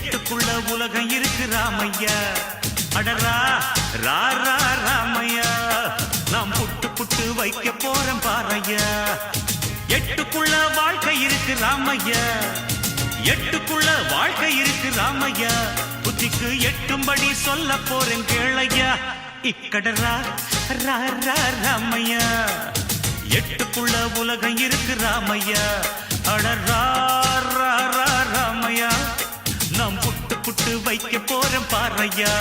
எட்டுக்குள்ள உலகம் இருக்கு ராமையா. அடரா ரா ரா ராமையா, நாம் புட்டு புட்டு வைக்க போறோம் பாரையா. எட்டுக்குள்ள வாழ்க்கை இருக்கு ராமையா, எட்டுக்குள்ள வாழ்க்கை இருக்கு ராமையா. புத்திக்கு எட்டும்படி சொல்ல போறேன் கேளையா. இக்கடரா ரா ரா ராமையா, எட்டுக்குள்ள உலகம் இருக்கு ராமையா. அடரா ரா ரா ராமையா, நாம் புட்டு புட்டு வைக்க போறோம் பாரையா.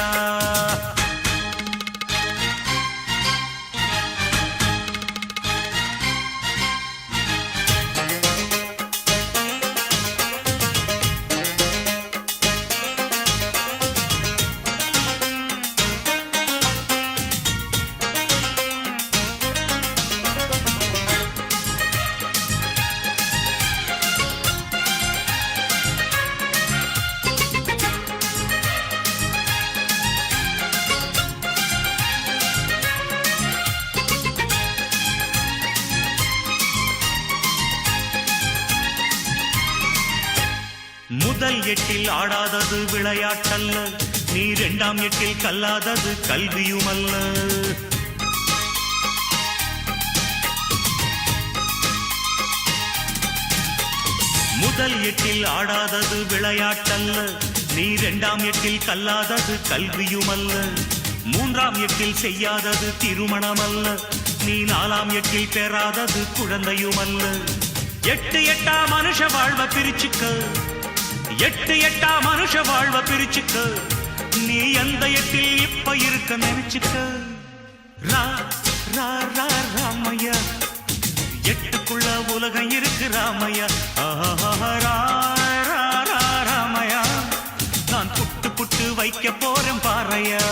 முதல் எட்டில் ஆடாதது விளையாட்டல்ல, நீ இரண்டாம் எட்டில் கல்லாதது கல்வியுமல்ல. முதல் எட்டில் ஆடாதது விளையாட்டல்ல, நீ இரண்டாம் எட்டில் கல்லாதது கல்வியுமல்ல. மூன்றாம் எட்டில் செய்யாதது திருமணமல்ல, நீ நாலாம் எட்டில் பெறாதது குழந்தையுமல்ல. எட்டு எட்டா மனுஷ வாழ்வ பிரிச்சுக்க, எட்டு எட்டா மனுஷ வாழ்வ பிரிச்சுக்க, நீ எந்த எட்டில் இப்ப இருக்க நினைச்சுக்க. ரா ரா ரா ராமையா, எட்டுக்குள்ள உலகம் இருக்கு ராமையா. ரா ரா ரா ராமையா, நான் புட்டு புட்டு வைக்க போறேன் பாரையா.